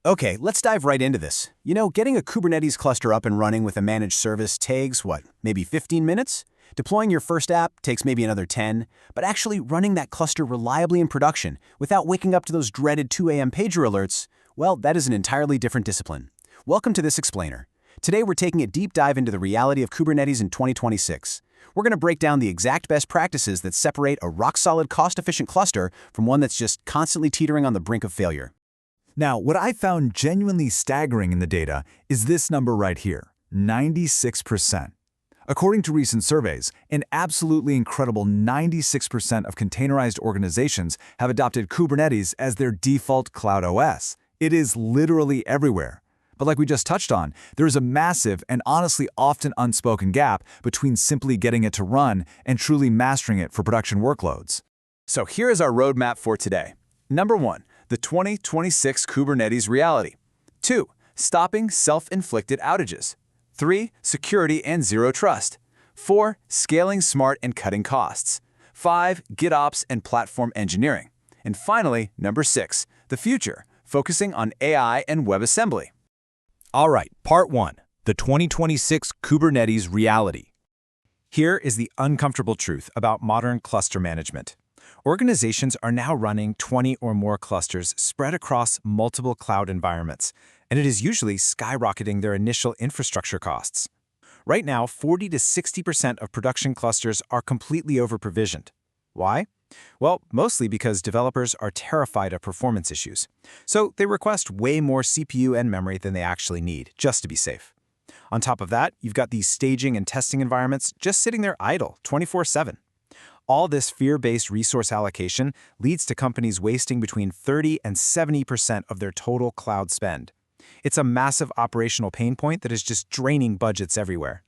Okay, let's dive right into this. Getting a Kubernetes cluster up and running with a managed service takes, maybe 15 minutes? Deploying your first app takes maybe another 10, but actually running that cluster reliably in production without waking up to those dreaded 2 a.m. pager alerts, well, that is an entirely different discipline. Welcome to this explainer. Today we're taking a deep dive into the reality of Kubernetes in 2026. We're going to break down the exact best practices that separate a rock-solid, cost-efficient cluster from one that's just constantly teetering on the brink of failure. Now, what I found genuinely staggering in the data is this number right here, 96%. According to recent surveys, an absolutely incredible 96% of containerized organizations have adopted Kubernetes as their default cloud OS. It is literally everywhere. But like we just touched on, there is a massive and honestly often unspoken gap between simply getting it to run and truly mastering it for production workloads. So here is our roadmap for today. Number 1. The 2026 Kubernetes reality. 2. Stopping self-inflicted outages. 3. Security and zero trust. 4. Scaling smart and cutting costs. 5. GitOps and platform engineering. And finally, number 6. The future, focusing on AI and WebAssembly. All right, part 1. The 2026 Kubernetes reality. Here is the uncomfortable truth about modern cluster management. Organizations are now running 20 or more clusters spread across multiple cloud environments, and it is usually skyrocketing their initial infrastructure costs. Right now, 40 to 60% of production clusters are completely over-provisioned. Why? Well, mostly because developers are terrified of performance issues. So they request way more CPU and memory than they actually need, just to be safe. On top of that, you've got these staging and testing environments just sitting there idle 24/7. All this fear-based resource allocation leads to companies wasting between 30 and 70% of their total cloud spend. It's a massive operational pain point that is just draining budgets everywhere.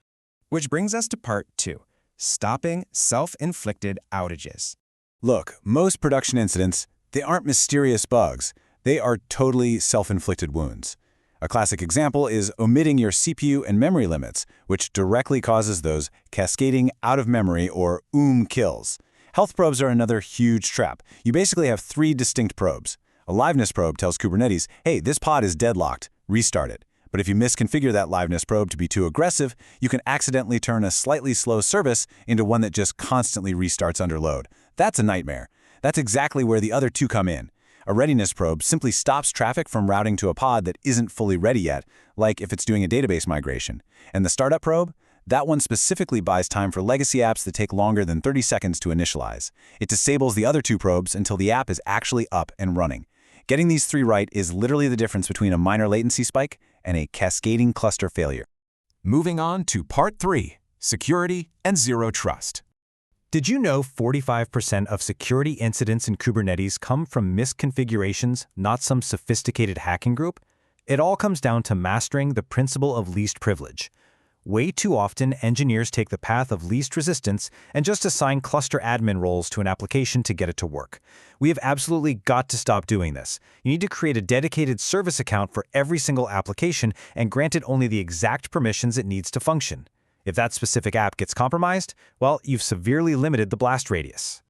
Which brings us to part 2, stopping self-inflicted outages. Look, most production incidents, they aren't mysterious bugs. They are totally self-inflicted wounds. A classic example is omitting your CPU and memory limits, which directly causes those cascading out-of-memory or kills. Health probes are another huge trap. You basically have 3 distinct probes. A liveness probe tells Kubernetes, hey, this pod is deadlocked, restart it. But if you misconfigure that liveness probe to be too aggressive, you can accidentally turn a slightly slow service into one that just constantly restarts under load. That's a nightmare. That's exactly where the other 2 come in. A readiness probe simply stops traffic from routing to a pod that isn't fully ready yet, like if it's doing a database migration. And the startup probe? That one specifically buys time for legacy apps that take longer than 30 seconds to initialize. It disables the other 2 probes until the app is actually up and running. Getting these 3 right is literally the difference between a minor latency spike and a cascading cluster failure. Moving on to part 3, security and zero trust. Did you know 45% of security incidents in Kubernetes come from misconfigurations, not some sophisticated hacking group? It all comes down to mastering the principle of least privilege. Way too often, engineers take the path of least resistance and just assign cluster admin roles to an application to get it to work. We have absolutely got to stop doing this. You need to create a dedicated service account for every single application and grant it only the exact permissions it needs to function. If that specific app gets compromised, well, you've severely limited the blast radius.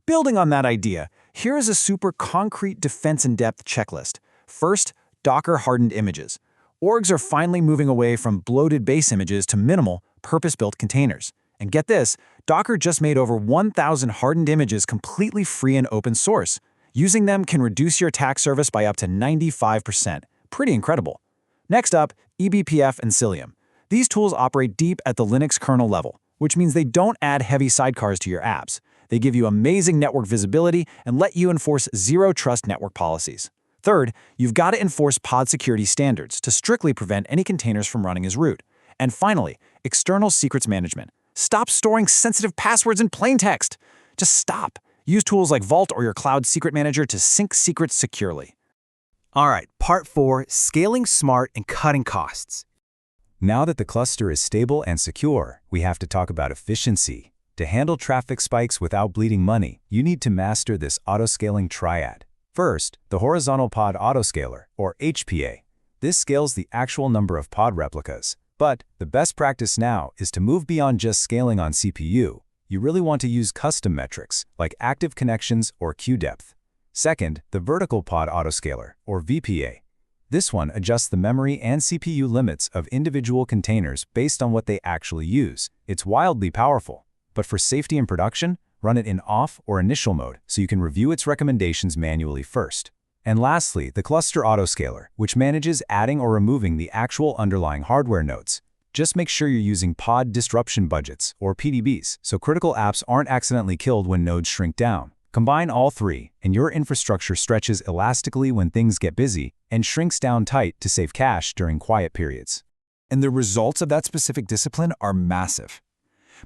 Building on that idea, here is a super concrete defense-in-depth checklist. First, Docker-hardened images. Orgs are finally moving away from bloated base images to minimal, purpose-built containers. And get this, Docker just made over 1,000 hardened images completely free and open source. Using them can reduce your attack surface by up to 95%. Pretty incredible. Next up, eBPF and Cilium. These tools operate deep at the Linux kernel level, which means they don't add heavy sidecars to your apps. They give you amazing network visibility and let you enforce zero-trust network policies. Third, you've got to enforce pod security standards to strictly prevent any containers from running as root. And finally, external secrets management. Stop storing sensitive passwords in plain text. Just stop. Use tools like Vault or your cloud secret manager to sync secrets securely. All right, part 4, scaling smart and cutting costs. Now that the cluster is stable and secure, we have to talk about efficiency. To handle traffic spikes without bleeding money, you need to master this autoscaling triad. First, the horizontal pod autoscaler, or HPA. This scales the actual number of pod replicas. But the best practice now is to move beyond just scaling on CPU. You really want to use custom metrics, like active connections or queue depth. Second, the vertical pod autoscaler, or VPA. This one adjusts the memory and CPU limits of individual containers based on what they actually use. It's wildly powerful. But for safety and production, run it in off or initial mode so you can review its recommendations manually first. And lastly, the cluster autoscaler, which manages adding or removing the actual underlying hardware nodes. Just make sure you're using pod disruption budgets, or PDBs, so critical apps aren't accidentally killed when nodes shrink down. Combine all three, and your infrastructure stretches elastically when things get busy and shrinks down tight to save cash during quiet periods. And the results of that specific discipline are massive.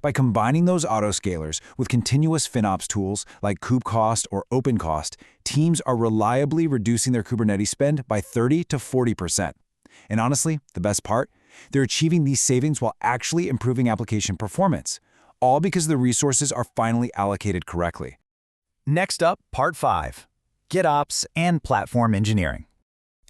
By combining those autoscalers with continuous FinOps tools like KubeCost or OpenCost, teams are reliably reducing their Kubernetes spend by 30 to 40%. And honestly, the best part? They're achieving these savings while actually improving application performance, all because the resources are finally allocated correctly. Next up, Part 5, GitOps and Platform Engineering.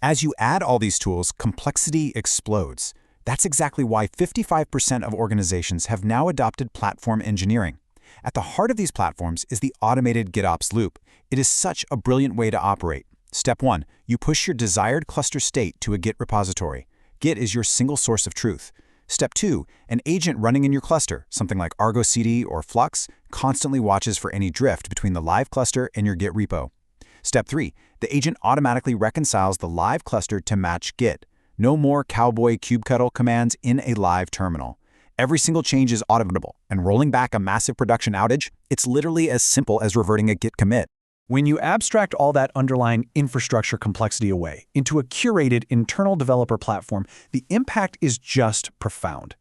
As you add all these tools, complexity explodes. That's exactly why 55% of organizations have now adopted platform engineering. At the heart of these platforms is the automated GitOps loop. It is such a brilliant way to operate. Step 1, you push your desired cluster state to a Git repository. Git is your single source of truth. Step 2, an agent running in your cluster, something like Argo CD or Flux, constantly watches for any drift between the live cluster and your Git repo. Step 3, the agent automatically reconciles the live cluster to match Git. No more cowboy kubectl commands in a live terminal. Every single change is auditable, and rolling back a massive production outage, it's literally as simple as reverting a Git commit. When you abstract all that underlying infrastructure complexity away into a curated internal developer platform, the impact is just profound.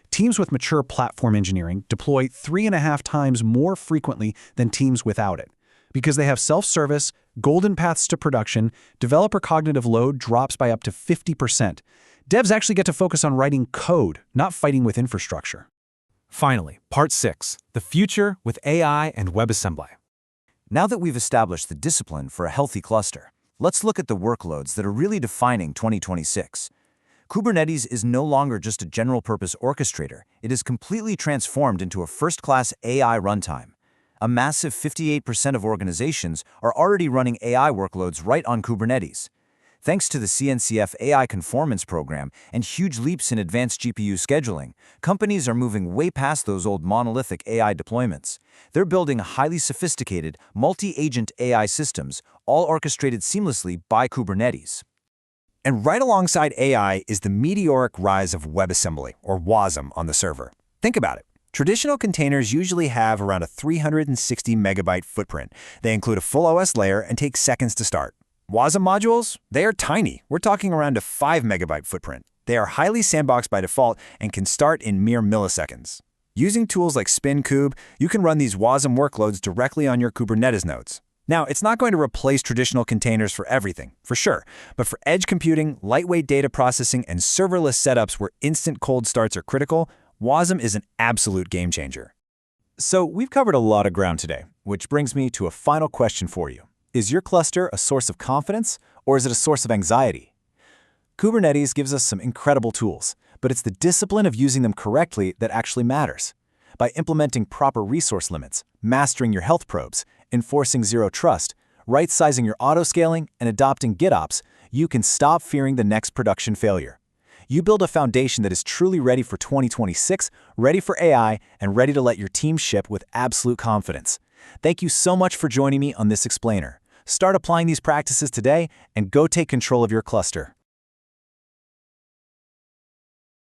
Teams with mature platform engineering deploy 3.5 times more frequently than teams without it. Because they have self-service, golden paths to production, developer cognitive load drops by up to 50%. Devs actually get to focus on writing code, not fighting with infrastructure. Finally, Part 6, the future with AI and WebAssembly. Now that we've established the discipline for a healthy cluster, let's look at the workloads that are really defining 2026. Kubernetes is no longer just a general-purpose orchestrator. It is completely transformed into a first-class AI runtime. A massive 58% of organizations are already running AI workloads right on Kubernetes. Thanks to the CNCF AI Conformance Program and huge leaps in advanced GPU scheduling, companies are moving way past those old monolithic AI deployments. They're building highly sophisticated, multi-agent AI systems, all orchestrated seamlessly by Kubernetes. And right alongside AI is the meteoric rise of WebAssembly, or WASM, on the server. Think about it. Traditional containers usually have around a 360 megabyte footprint. They include a full OS layer and take seconds to start. WASM modules, they are tiny. We're talking around a 5 megabyte footprint. They are highly sandboxed by default and can start in mere milliseconds. Using tools like SpinKube, you can run these WASM workloads directly on your Kubernetes nodes. Now, it's not going to replace traditional containers for everything, for sure, but for edge computing, lightweight data processing, and serverless setups where instant cold starts are critical, WASM is an absolute game changer. So we've covered a lot of ground today, which brings me to a final question for you. Is your cluster a source of confidence, or is it a source of anxiety? Kubernetes gives us some incredible tools, but it's the discipline of using them correctly that actually matters. By implementing proper resource limits, mastering your health probes, enforcing zero trust, right-sizing your autoscaling, and adopting GitOps, you can stop fearing the next production failure. You build a foundation that is truly ready for 2026, ready for AI, and ready to let your team ship with absolute confidence. Thank you so much for joining me on this explainer. Start applying these practices today and go take control of your cluster.